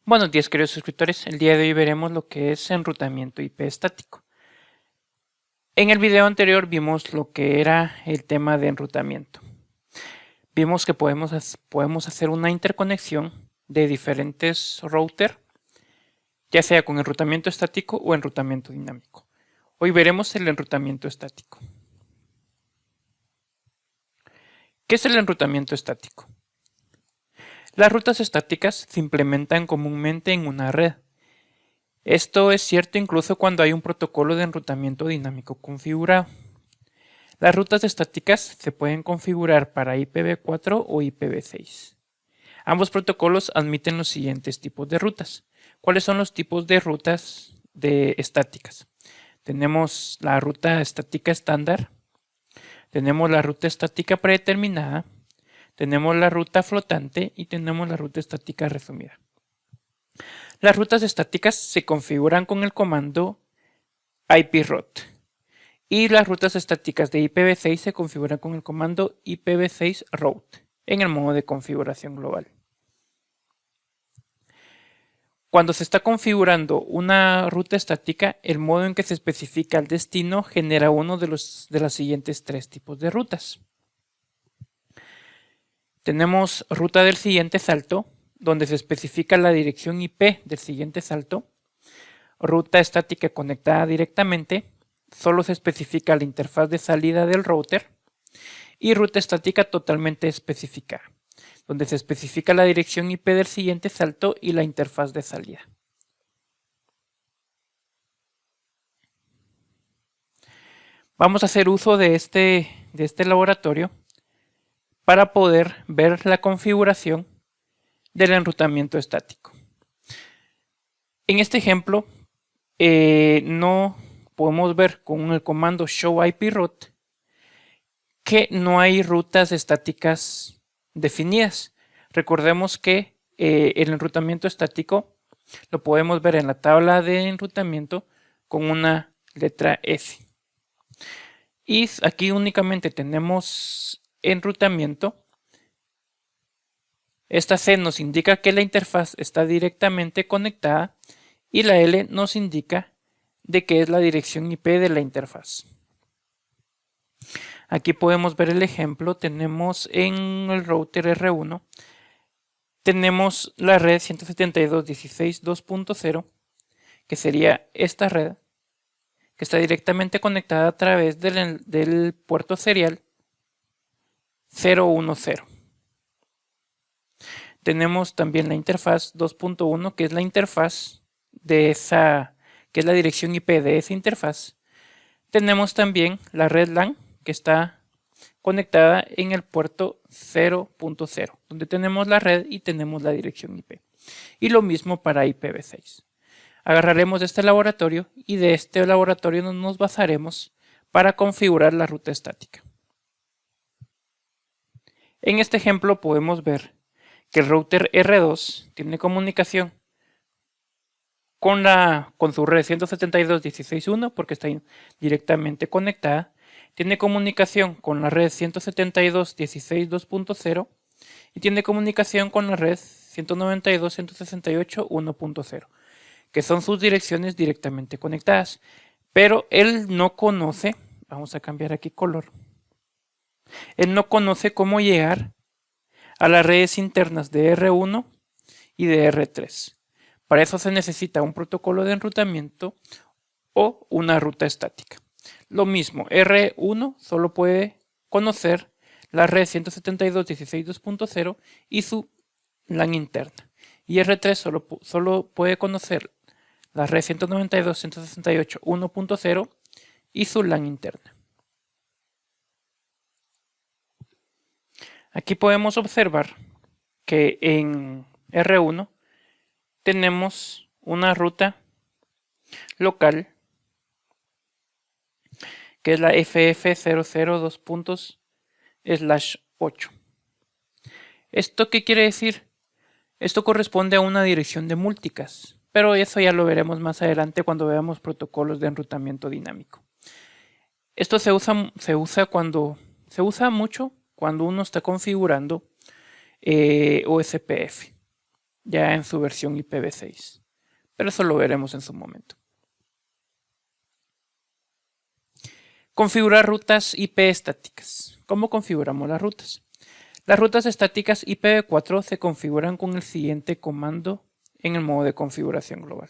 Buenos días, queridos suscriptores. El día de hoy veremos lo que es enrutamiento IP estático. En el video anterior vimos lo que era el tema de enrutamiento. Vimos que podemos hacer una interconexión de diferentes routers, ya sea con enrutamiento estático o enrutamiento dinámico. Hoy veremos el enrutamiento estático. ¿Qué es el enrutamiento estático? Las rutas estáticas se implementan comúnmente en una red. Esto es cierto incluso cuando hay un protocolo de enrutamiento dinámico configurado. Las rutas estáticas se pueden configurar para IPv4 o IPv6. Ambos protocolos admiten los siguientes tipos de rutas. ¿Cuáles son los tipos de rutas estáticas? Tenemos la ruta estática estándar, tenemos la ruta estática predeterminada, tenemos la ruta flotante y tenemos la ruta estática resumida. Las rutas estáticas se configuran con el comando iproute y las rutas estáticas de IPv6 se configuran con el comando IPv6 route en el modo de configuración global. Cuando se está configurando una ruta estática, el modo en que se especifica el destino genera uno de los siguientes tres tipos de rutas. Tenemos ruta del siguiente salto, donde se especifica la dirección IP del siguiente salto. Ruta estática conectada directamente, solo se especifica la interfaz de salida del router. Y ruta estática totalmente especificada, donde se especifica la dirección IP del siguiente salto y la interfaz de salida. Vamos a hacer uso de este laboratorio para poder ver la configuración del enrutamiento estático. En este ejemplo, no podemos ver con el comando show-iproute que no hay rutas estáticas definidas. Recordemos que el enrutamiento estático lo podemos ver en la tabla de enrutamiento con una letra S. Y aquí únicamente tenemos enrutamiento. Esta C nos indica que la interfaz está directamente conectada y la L nos indica de que es la dirección IP de la interfaz. Aquí podemos ver el ejemplo. Tenemos en el router R1, tenemos la red 172.16.2.0, que sería esta red, que está directamente conectada a través del puerto serial 010. Tenemos también la interfaz 2.1, que es la interfaz de que es la dirección IP de esa interfaz. Tenemos también la red LAN, que está conectada en el puerto 0.0, donde tenemos la red y tenemos la dirección IP. Y lo mismo para IPv6. Agarraremos este laboratorio y de este laboratorio nos basaremos para configurar la ruta estática. En este ejemplo podemos ver que el router R2 tiene comunicación con su red 172.16.1 porque está directamente conectada. Tiene comunicación con la red 172.16.2.0 y tiene comunicación con la red 192.168.1.0, que son sus direcciones directamente conectadas. Pero él no conoce, vamos a cambiar aquí color, él no conoce cómo llegar a las redes internas de R1 y de R3. Para eso se necesita un protocolo de enrutamiento o una ruta estática. Lo mismo, R1 solo puede conocer la red 172.16.2.0 y su LAN interna. Y R3 solo puede conocer la red 192.168.1.0 y su LAN interna. Aquí podemos observar que en R1 tenemos una ruta local que es la FF002./8. ¿Esto qué quiere decir? Esto corresponde a una dirección de multicast, pero eso ya lo veremos más adelante cuando veamos protocolos de enrutamiento dinámico. Esto se usa mucho cuando uno está configurando OSPF. ya en su versión IPv6, pero eso lo veremos en su momento. Configurar rutas IP estáticas. ¿Cómo configuramos las rutas? Las rutas estáticas IPv4 se configuran con el siguiente comando en el modo de configuración global.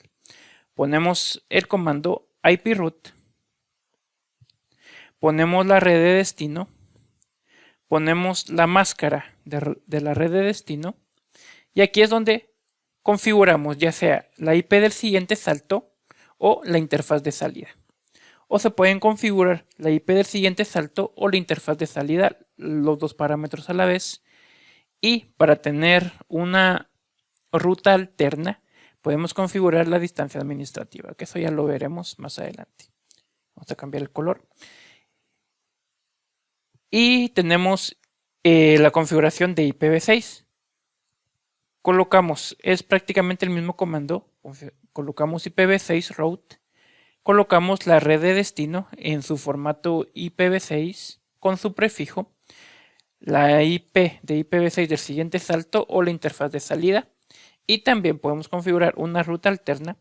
Ponemos el comando iproot, ponemos la red de destino, ponemos la máscara de la red de destino y aquí es donde configuramos ya sea la IP del siguiente salto o la interfaz de salida. O se pueden configurar la IP del siguiente salto o la interfaz de salida, los dos parámetros a la vez. Y para tener una ruta alterna, podemos configurar la distancia administrativa, que eso ya lo veremos más adelante. Vamos a cambiar el color. Y tenemos la configuración de IPv6. Colocamos, es prácticamente el mismo comando, colocamos IPv6 route, colocamos la red de destino en su formato IPv6 con su prefijo, la IP de IPv6 del siguiente salto o la interfaz de salida, y también podemos configurar una ruta alterna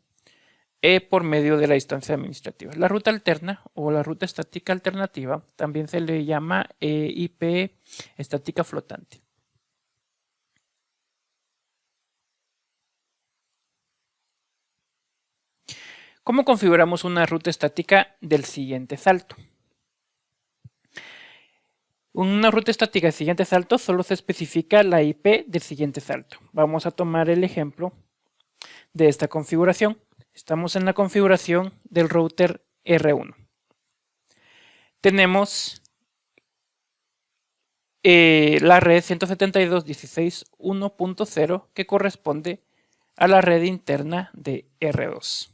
por medio de la distancia administrativa. La ruta alterna o la ruta estática alternativa también se le llama IP estática flotante. ¿Cómo configuramos una ruta estática del siguiente salto? Una ruta estática del siguiente salto solo se especifica la IP del siguiente salto. Vamos a tomar el ejemplo de esta configuración. Estamos en la configuración del router R1. Tenemos la red 172.16.1.0 que corresponde a la red interna de R2.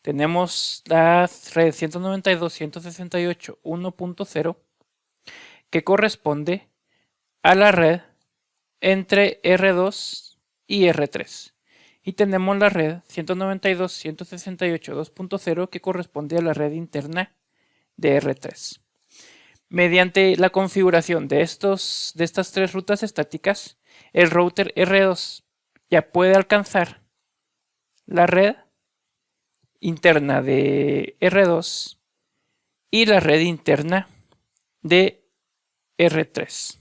Tenemos la red 192.168.1.0 que corresponde a la red entre R2 y R3. Y tenemos la red 192.168.2.0 que corresponde a la red interna de R3. Mediante la configuración de estas tres rutas estáticas, el router R2 ya puede alcanzar la red interna de R2 y la red interna de R3.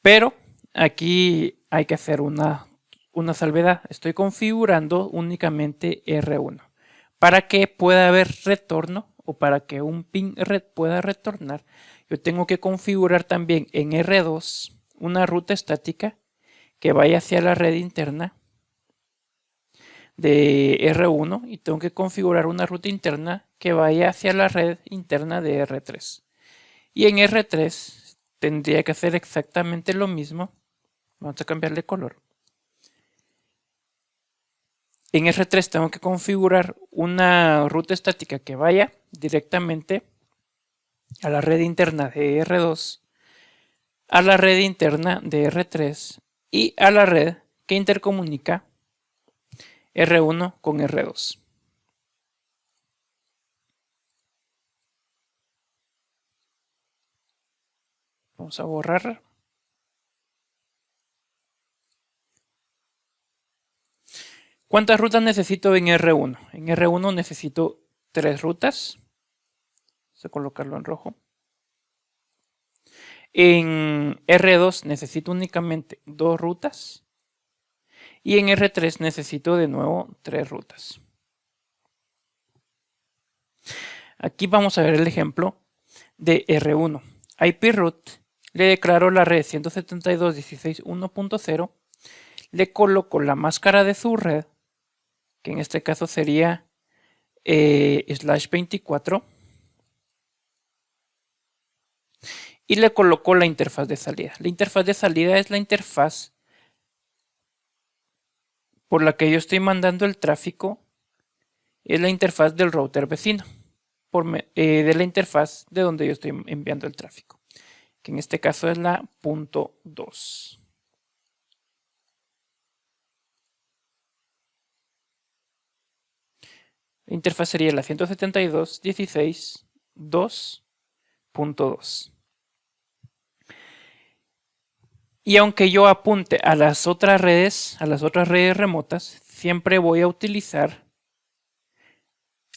Pero aquí hay que hacer una salvedad. Estoy configurando únicamente R1. Para que pueda haber retorno o para que un ping red pueda retornar, yo tengo que configurar también en R2 una ruta estática que vaya hacia la red interna de R1 y tengo que configurar una ruta interna que vaya hacia la red interna de R3. Y en R3 tendría que hacer exactamente lo mismo. Vamos a cambiarle color. En R3 tengo que configurar una ruta estática que vaya directamente a la red interna de R2, a la red interna de R3 y a la red que intercomunica R1 con R2. Vamos a borrar. ¿Cuántas rutas necesito en R1? En R1 necesito 3 rutas. Vamos a colocarlo en rojo. En R2 necesito únicamente 2 rutas. Y en R3 necesito de nuevo 3 rutas. Aquí vamos a ver el ejemplo de R1. iproot le declaro la red 172.16.1.0. Le coloco la máscara de su red, que en este caso sería /24. Y le coloco la interfaz de salida. La interfaz de salida es la interfaz por la que yo estoy mandando el tráfico. Es la interfaz del router vecino, de la interfaz de donde yo estoy enviando el tráfico, que en este caso es la .2. La interfaz sería la 172.16.2.2. Y aunque yo apunte a las otras redes remotas, siempre voy a utilizar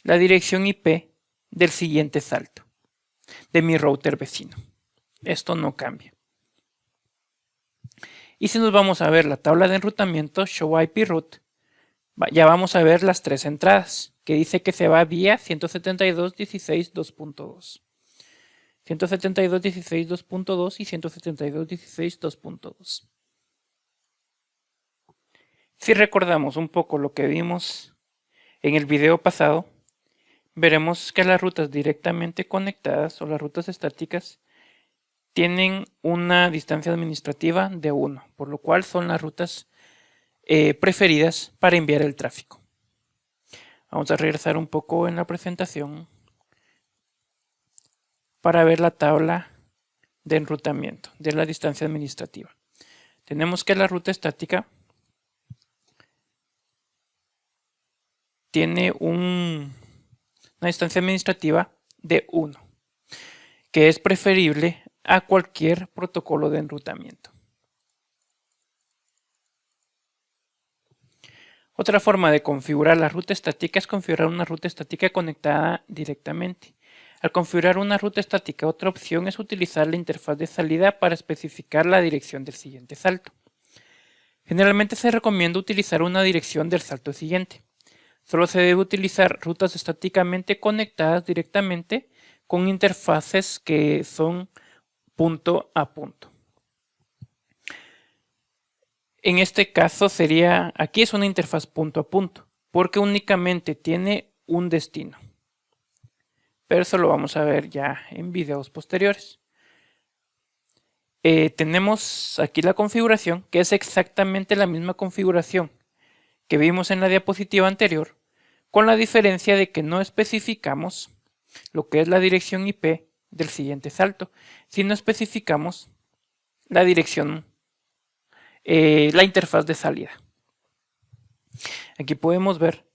la dirección IP del siguiente salto, de mi router vecino. Esto no cambia. Y si nos vamos a ver la tabla de enrutamiento Show IP Route, ya vamos a ver las tres entradas, que dice que se va vía 172.16.2.2. 172.16.2.2 y 172.16.2.2. Si recordamos un poco lo que vimos en el video pasado, veremos que las rutas directamente conectadas o las rutas estáticas tienen una distancia administrativa de 1, por lo cual son las rutas preferidas para enviar el tráfico. Vamos a regresar un poco en la presentación para ver la tabla de enrutamiento de la distancia administrativa. Tenemos que la ruta estática tiene una distancia administrativa de 1, que es preferible a cualquier protocolo de enrutamiento. Otra forma de configurar la ruta estática es configurar una ruta estática conectada directamente. Al configurar una ruta estática, otra opción es utilizar la interfaz de salida para especificar la dirección del siguiente salto. Generalmente se recomienda utilizar una dirección del salto siguiente. Solo se debe utilizar rutas estáticamente conectadas directamente con interfaces que son punto a punto. En este caso aquí es una interfaz punto a punto, porque únicamente tiene un destino. Pero eso lo vamos a ver ya en videos posteriores. Tenemos aquí la configuración, que es exactamente la misma configuración que vimos en la diapositiva anterior, con la diferencia de que no especificamos lo que es la dirección IP del siguiente salto, sino especificamos la dirección, la interfaz de salida. Aquí podemos ver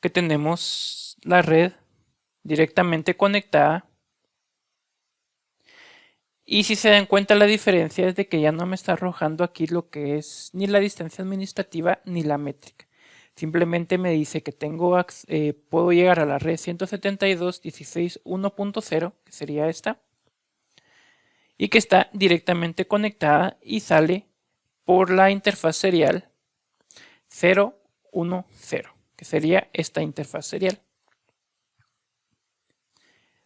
que tenemos la red directamente conectada, y si se dan cuenta, la diferencia es de que ya no me está arrojando aquí lo que es ni la distancia administrativa ni la métrica. Simplemente me dice que puedo llegar a la red 172.16.1.0, que sería esta, y que está directamente conectada y sale por la interfaz serial 010, que sería esta interfaz serial.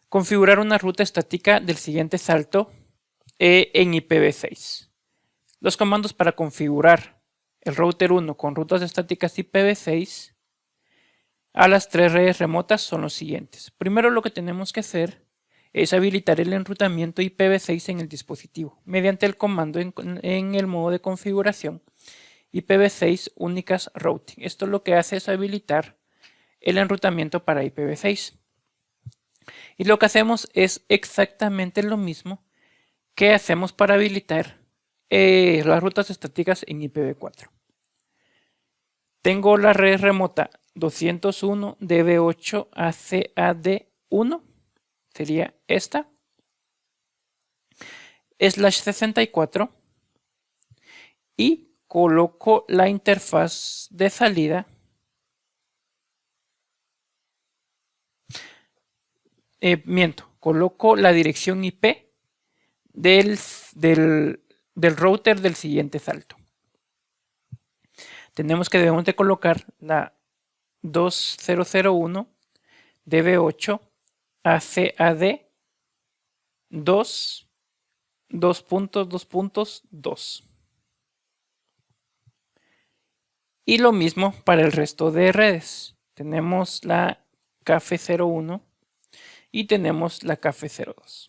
Configurar una ruta estática del siguiente salto en IPv6. Los comandos para configurar el router 1 con rutas estáticas IPv6 a las tres redes remotas son los siguientes. Primero, lo que tenemos que hacer es habilitar el enrutamiento IPv6 en el dispositivo mediante el comando en el modo de configuración IPv6 Unicast Routing. Esto lo que hace es habilitar el enrutamiento para IPv6. Y lo que hacemos es exactamente lo mismo que hacemos para habilitar las rutas estáticas en IPv4. Tengo la red remota 201 DB8 ACAD1, sería esta, /64, y coloco la interfaz de salida coloco la dirección IP del router del siguiente salto. Debemos de colocar la 2001 DB8 ACAD 2.2.2. Y lo mismo para el resto de redes. Tenemos la CAFE01 y tenemos la CAFE02.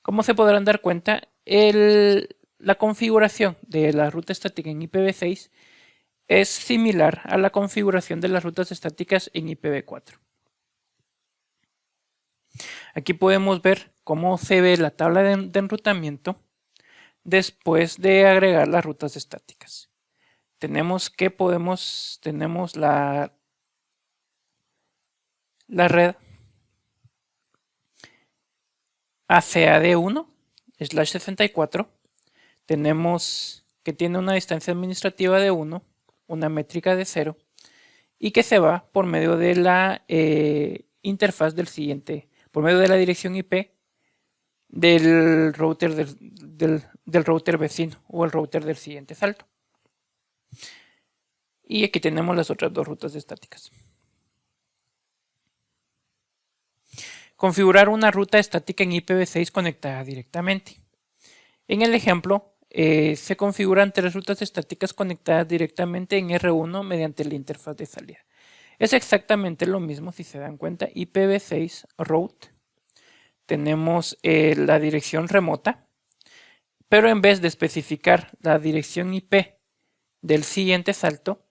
Como se podrán dar cuenta, la configuración de la ruta estática en IPv6 es similar a la configuración de las rutas estáticas en IPv4. Aquí podemos ver cómo se ve la tabla de enrutamiento después de agregar las rutas estáticas. Tenemos la red ACAD1/64, tenemos que tiene una distancia administrativa de 1, una métrica de 0, y que se va por medio de la interfaz del siguiente, por medio de la dirección IP del router del router vecino o el router del siguiente salto. Y aquí tenemos las otras dos rutas estáticas. Configurar una ruta estática en IPv6 conectada directamente. En el ejemplo, se configuran 3 rutas estáticas conectadas directamente en R1 mediante la interfaz de salida. Es exactamente lo mismo si se dan cuenta. IPv6 route. Tenemos la dirección remota, pero en vez de especificar la dirección IP del siguiente salto,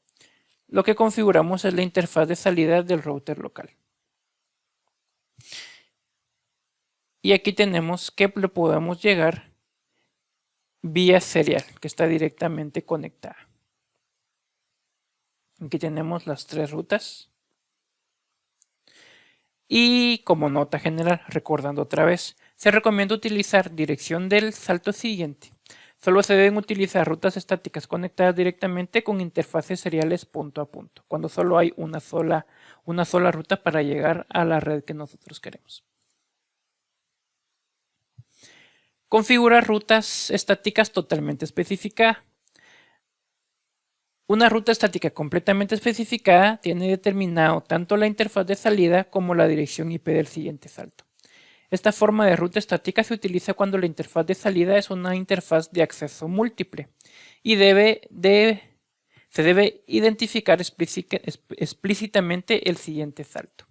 lo que configuramos es la interfaz de salida del router local. Y aquí tenemos que le podemos llegar vía serial, que está directamente conectada. Aquí tenemos las 3 rutas. Y como nota general, recordando otra vez, se recomienda utilizar dirección del salto siguiente. Solo se deben utilizar rutas estáticas conectadas directamente con interfaces seriales punto a punto, cuando solo hay una sola ruta para llegar a la red que nosotros queremos. Configurar rutas estáticas totalmente especificadas. Una ruta estática completamente especificada tiene determinado tanto la interfaz de salida como la dirección IP del siguiente salto. Esta forma de ruta estática se utiliza cuando la interfaz de salida es una interfaz de acceso múltiple y se debe identificar explícitamente el siguiente salto.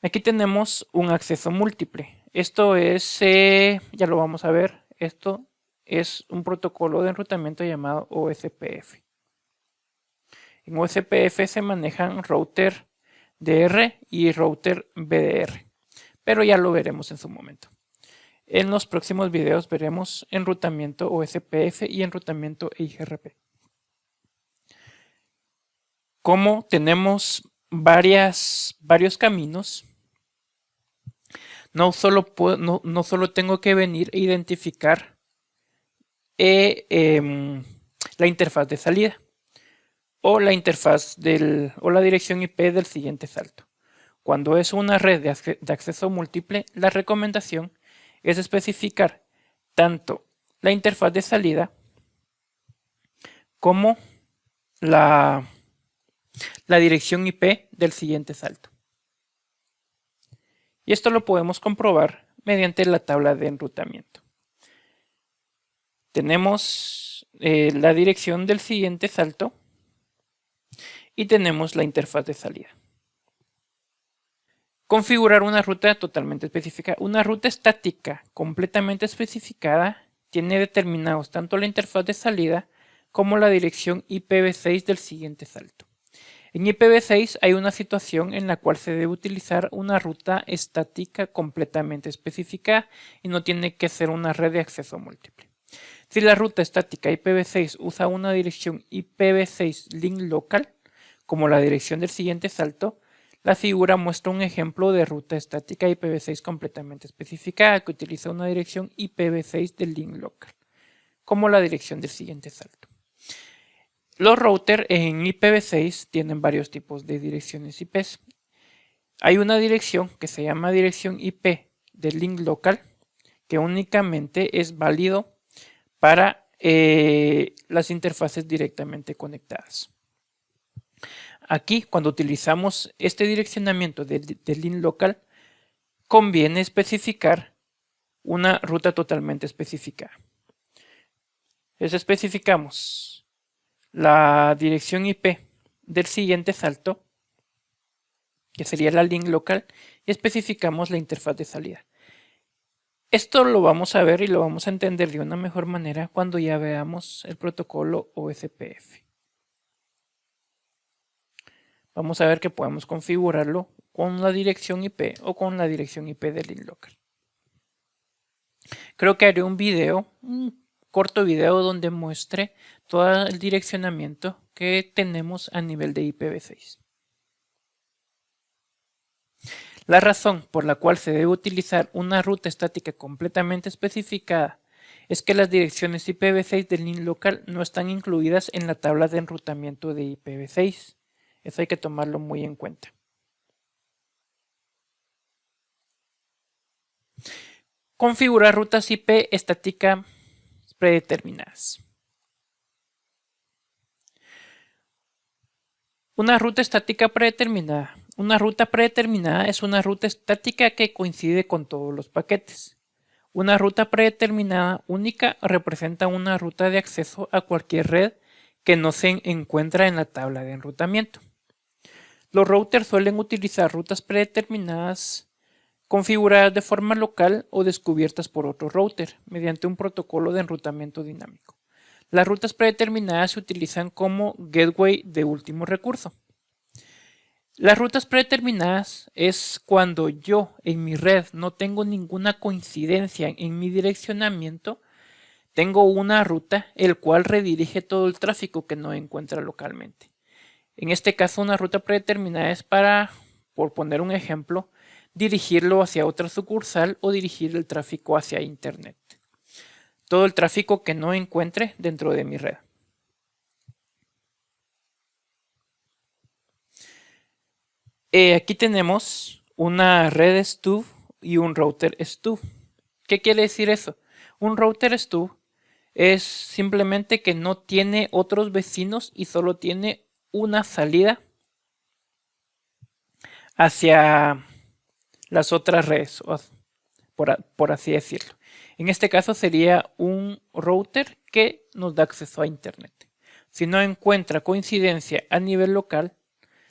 Aquí tenemos un acceso múltiple. Esto es, ya lo vamos a ver, esto es un protocolo de enrutamiento llamado OSPF. En OSPF se manejan router DR y router BDR, pero ya lo veremos en su momento. En los próximos videos veremos enrutamiento OSPF y enrutamiento IGRP. Como tenemos varios caminos, no solo tengo que venir a identificar la interfaz de salida o la interfaz o la dirección IP del siguiente salto. Cuando es una red de acceso múltiple, la recomendación es especificar tanto la interfaz de salida como la dirección IP del siguiente salto. Y esto lo podemos comprobar mediante la tabla de enrutamiento. Tenemos la dirección del siguiente salto y tenemos la interfaz de salida. Configurar una ruta totalmente específica. Una ruta estática completamente especificada tiene determinados tanto la interfaz de salida como la dirección IPv6 del siguiente salto. En IPv6 hay una situación en la cual se debe utilizar una ruta estática completamente especificada y no tiene que ser una red de acceso múltiple. Si la ruta estática IPv6 usa una dirección IPv6 link local, como la dirección del siguiente salto, la figura muestra un ejemplo de ruta estática IPv6 completamente especificada que utiliza una dirección IPv6 del link local, como la dirección del siguiente salto. Los routers en IPv6 tienen varios tipos de direcciones IP. Hay una dirección que se llama dirección IP del link local, que únicamente es válido para las interfaces directamente conectadas. Aquí, cuando utilizamos este direccionamiento del link local, conviene especificar una ruta totalmente especificada. Entonces especificamos la dirección IP del siguiente salto, que sería la link local, y especificamos la interfaz de salida. Esto lo vamos a ver y lo vamos a entender de una mejor manera cuando ya veamos el protocolo OSPF. Vamos a ver que podemos configurarlo con la dirección IP o con la dirección IP del link local. Creo que haré un corto video donde muestre todo el direccionamiento que tenemos a nivel de IPv6. La razón por la cual se debe utilizar una ruta estática completamente especificada es que las direcciones IPv6 del NIN local no están incluidas en la tabla de enrutamiento de IPv6. Eso hay que tomarlo muy en cuenta. Configurar rutas IP estáticas predeterminadas. Una ruta estática predeterminada. Una ruta predeterminada es una ruta estática que coincide con todos los paquetes. Una ruta predeterminada única representa una ruta de acceso a cualquier red que no se encuentra en la tabla de enrutamiento. Los routers suelen utilizar rutas predeterminadas configuradas de forma local o descubiertas por otro router mediante un protocolo de enrutamiento dinámico. Las rutas predeterminadas se utilizan como gateway de último recurso. Las rutas predeterminadas es cuando yo en mi red no tengo ninguna coincidencia en mi direccionamiento, tengo una ruta el cual redirige todo el tráfico que no encuentra localmente. En este caso, una ruta predeterminada es para, por poner un ejemplo, dirigirlo hacia otra sucursal o dirigir el tráfico hacia Internet. Todo el tráfico que no encuentre dentro de mi red. Aquí tenemos una red stub y un router stub. ¿Qué quiere decir eso? Un router stub es simplemente que no tiene otros vecinos y solo tiene una salida hacia las otras redes, por así decirlo. En este caso sería un router que nos da acceso a Internet. Si no encuentra coincidencia a nivel local,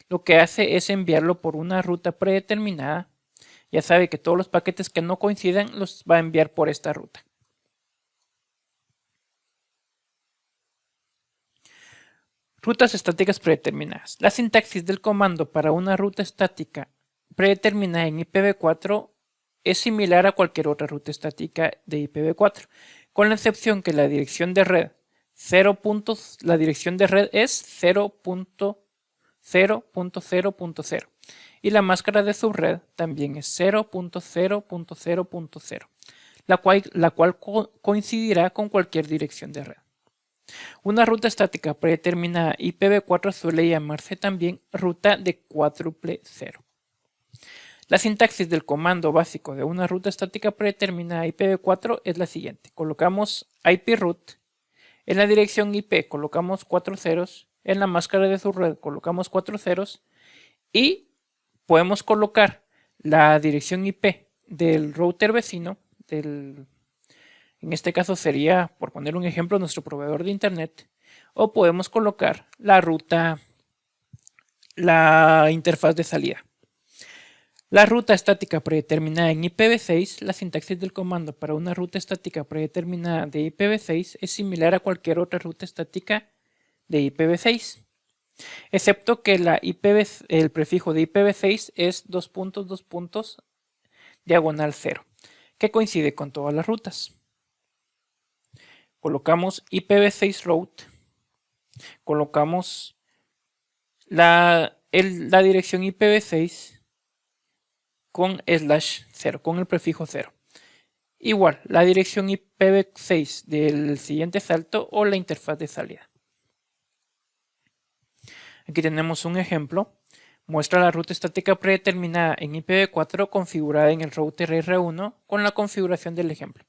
lo que hace es enviarlo por una ruta predeterminada. Ya sabe que todos los paquetes que no coincidan los va a enviar por esta ruta. Rutas estáticas predeterminadas. La sintaxis del comando para una ruta estática predeterminada en IPv4 es similar a cualquier otra ruta estática de IPv4, con la excepción que la dirección de red es 0.0.0.0 y la máscara de subred también es 0.0.0.0, la cual coincidirá con cualquier dirección de red. Una ruta estática predeterminada IPv4 suele llamarse también ruta de cuádruple cero. La sintaxis del comando básico de una ruta estática predeterminada IPv4 es la siguiente. Colocamos iproot, en la dirección IP colocamos 4 ceros, en la máscara de subred colocamos 4 ceros y podemos colocar la dirección IP del router vecino, en este caso sería, por poner un ejemplo, nuestro proveedor de internet, o podemos colocar la interfaz de salida. La ruta estática predeterminada en IPv6, la sintaxis del comando para una ruta estática predeterminada de IPv6 es similar a cualquier otra ruta estática de IPv6, excepto que el prefijo de IPv6 es 2.2 diagonal 0, que coincide con todas las rutas. Colocamos IPv6 route, colocamos la dirección IPv6 con /0, con el prefijo 0. Igual, la dirección IPv6 del siguiente salto o la interfaz de salida. Aquí tenemos un ejemplo. Muestra la ruta estática predeterminada en IPv4 configurada en el router R1 con la configuración del ejemplo.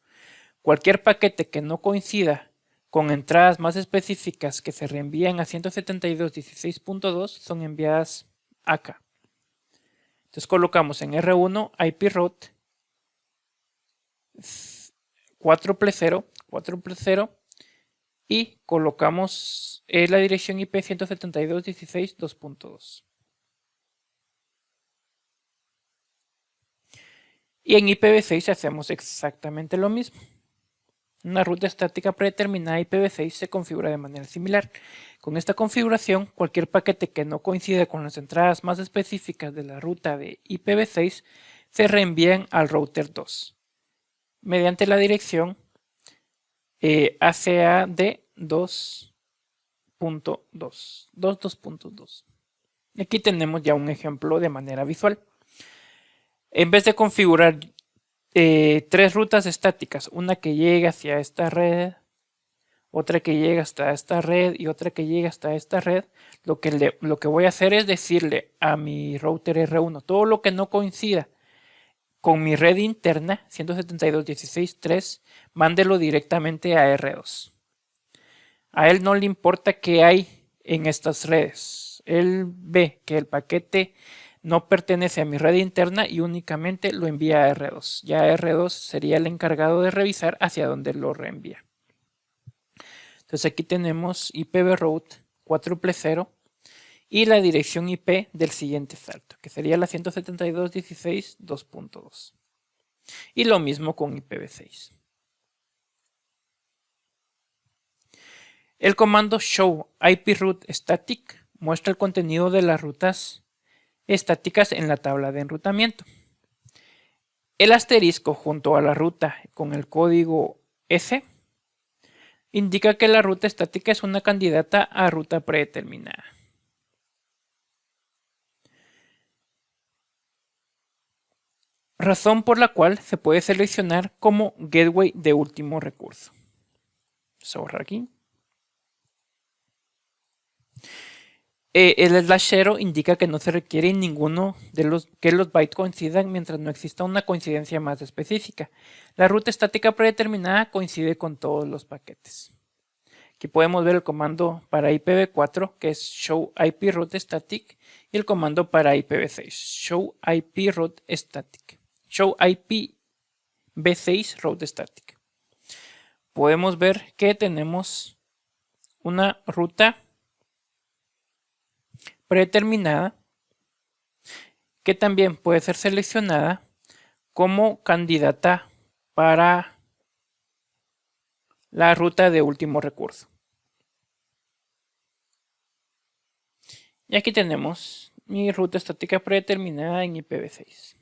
Cualquier paquete que no coincida con entradas más específicas que se reenvían a 172.16.2 son enviadas acá. Entonces colocamos en R1 iproot 4+0 y colocamos la dirección IP 172.16.2.2. Y en IPv6 hacemos exactamente lo mismo. Una ruta estática predeterminada IPv6 se configura de manera similar. Con esta configuración, cualquier paquete que no coincida con las entradas más específicas de la ruta de IPv6 se reenvían al router 2 mediante la dirección ACAD 2.2. Aquí tenemos ya un ejemplo de manera visual. En vez de configurar 3 rutas estáticas, una que llegue hacia esta red, otra que llega hasta esta red y otra que llega hasta esta red, lo que voy a hacer es decirle a mi router R1 todo lo que no coincida con mi red interna 172.16.3, mándelo directamente a R2. A él no le importa qué hay en estas redes. Él ve que el paquete no pertenece a mi red interna y únicamente lo envía a R2. Ya R2 sería el encargado de revisar hacia dónde lo reenvía. Entonces aquí tenemos IPVRoute 4.0 y la dirección IP del siguiente salto, que sería la 172.16.2.2. Y lo mismo con IPv6. El comando show iproute static muestra el contenido de las rutas estáticas en la tabla de enrutamiento. El asterisco junto a la ruta con el código S indica que la ruta estática es una candidata a ruta predeterminada. Razón por la cual se puede seleccionar como gateway de último recurso. Vamos a borrar aquí. El /0 indica que no se requiere ninguno de que los bytes coincidan mientras no exista una coincidencia más específica. La ruta estática predeterminada coincide con todos los paquetes. Aquí podemos ver el comando para IPv4, que es show iproute static, y el comando para IPv6, show iproute static, show IPv6 route static. Podemos ver que tenemos una ruta predeterminada que también puede ser seleccionada como candidata para la ruta de último recurso. Y aquí tenemos mi ruta estática predeterminada en IPv6.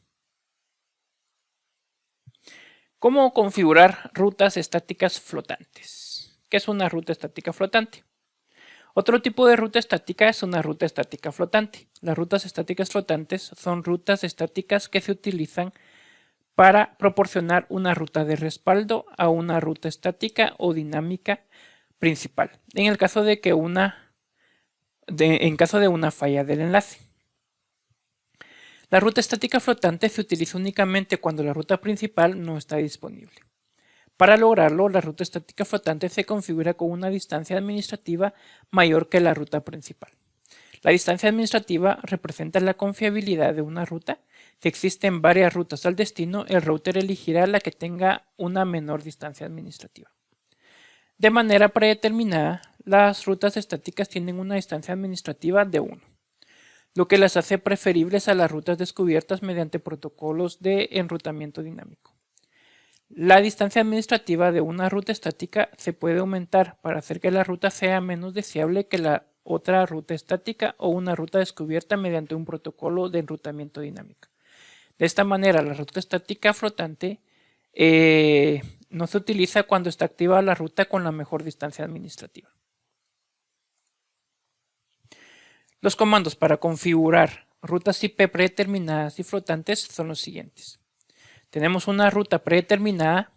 ¿Cómo configurar rutas estáticas flotantes? ¿Qué es una ruta estática flotante? Otro tipo de ruta estática es una ruta estática flotante. Las rutas estáticas flotantes son rutas estáticas que se utilizan para proporcionar una ruta de respaldo a una ruta estática o dinámica principal, en el caso de que en caso de una falla del enlace. La ruta estática flotante se utiliza únicamente cuando la ruta principal no está disponible. Para lograrlo, la ruta estática flotante se configura con una distancia administrativa mayor que la ruta principal. La distancia administrativa representa la confiabilidad de una ruta. Si existen varias rutas al destino, el router elegirá la que tenga una menor distancia administrativa. De manera predeterminada, las rutas estáticas tienen una distancia administrativa de 1, lo que las hace preferibles a las rutas descubiertas mediante protocolos de enrutamiento dinámico. La distancia administrativa de una ruta estática se puede aumentar para hacer que la ruta sea menos deseable que la otra ruta estática o una ruta descubierta mediante un protocolo de enrutamiento dinámico. De esta manera, la ruta estática flotante no se utiliza cuando está activa la ruta con la mejor distancia administrativa. Los comandos para configurar rutas IP predeterminadas y flotantes son los siguientes. Tenemos una ruta predeterminada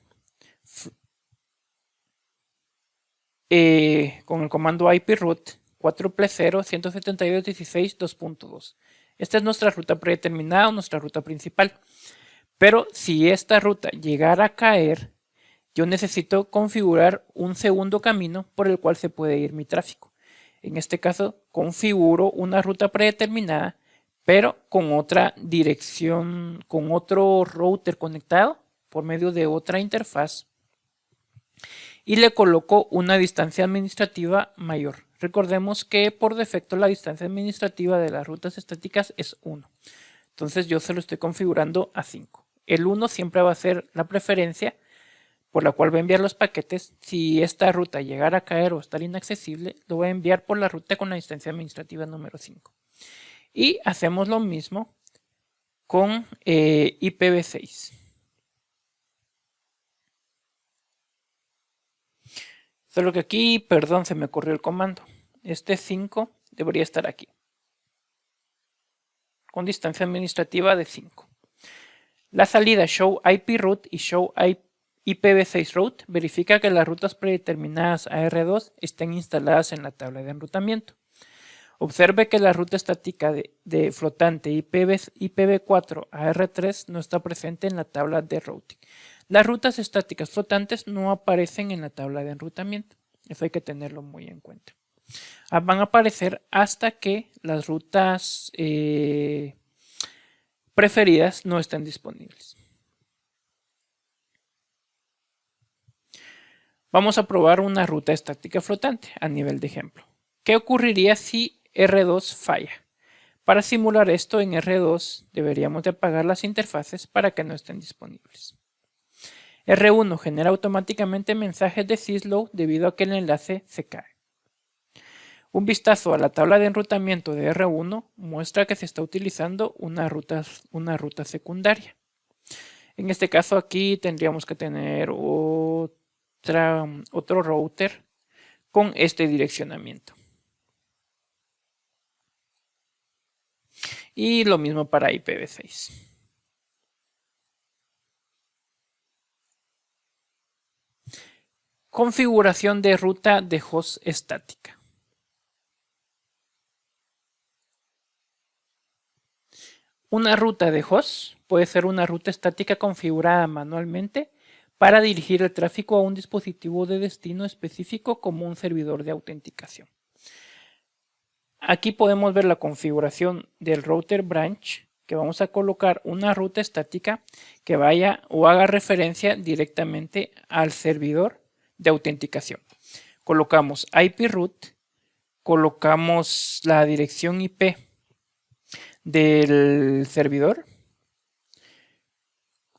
con el comando iproute 4.0 172.16.2.2. Esta es nuestra ruta predeterminada o nuestra ruta principal. Pero si esta ruta llegara a caer, yo necesito configurar un segundo camino por el cual se puede ir mi tráfico. En este caso, configuro una ruta predeterminada, pero con otra dirección, con otro router conectado por medio de otra interfaz, y le coloco una distancia administrativa mayor. Recordemos que por defecto la distancia administrativa de las rutas estáticas es 1. Entonces yo se lo estoy configurando a 5. El 1 siempre va a ser la preferencia por la cual voy a enviar los paquetes. Si esta ruta llegara a caer o estar inaccesible, lo voy a enviar por la ruta con la distancia administrativa número 5. Y hacemos lo mismo con IPv6. Solo que aquí, perdón, se me corrió el comando. Este 5 debería estar aquí, con distancia administrativa de 5. La salida show IP route y show IPv6 route verifica que las rutas predeterminadas a R2 estén instaladas en la tabla de enrutamiento. Observe que la ruta estática de flotante IPv4 a R3 no está presente en la tabla de routing. Las rutas estáticas flotantes no aparecen en la tabla de enrutamiento. Eso hay que tenerlo muy en cuenta. Van a aparecer hasta que las rutas preferidas no estén disponibles. Vamos a probar una ruta estática flotante a nivel de ejemplo. ¿Qué ocurriría si R2 falla? Para simular esto en R2 deberíamos de apagar las interfaces para que no estén disponibles. R1 genera automáticamente mensajes de sysload debido a que el enlace se cae. Un vistazo a la tabla de enrutamiento de R1 muestra que se está utilizando una ruta secundaria. En este caso aquí tendríamos que tener otro router con este direccionamiento. Y lo mismo para IPv6. Configuración de ruta de host estática. Una ruta de host puede ser una ruta estática configurada manualmente para dirigir el tráfico a un dispositivo de destino específico como un servidor de autenticación. Aquí podemos ver la configuración del router branch, que vamos a colocar una ruta estática que vaya o haga referencia directamente al servidor de autenticación. Colocamos IP route, colocamos la dirección IP del servidor.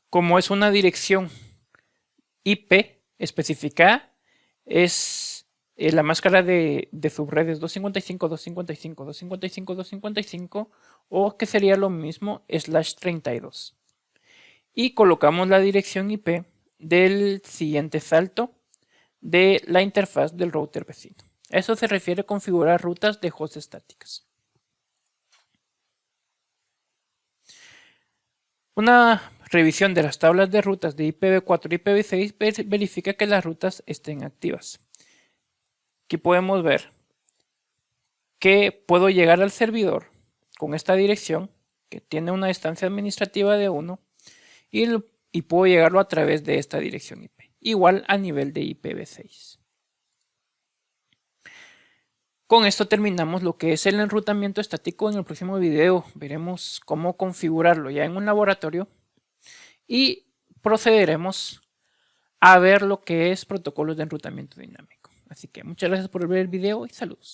Como es una dirección IP especificada, es la máscara de subredes 255.255.255.255 o que sería lo mismo /32. Y colocamos la dirección IP del siguiente salto de la interfaz del router vecino. Eso se refiere a configurar rutas de host estáticas. Una revisión de las tablas de rutas de IPv4 y IPv6 verifica que las rutas estén activas. Aquí podemos ver que puedo llegar al servidor con esta dirección que tiene una distancia administrativa de 1 y puedo llegarlo a través de esta dirección IP, igual a nivel de IPv6. Con esto terminamos lo que es el enrutamiento estático. En el próximo video veremos cómo configurarlo ya en un laboratorio y procederemos a ver lo que es protocolos de enrutamiento dinámico. Así que muchas gracias por ver el video y saludos.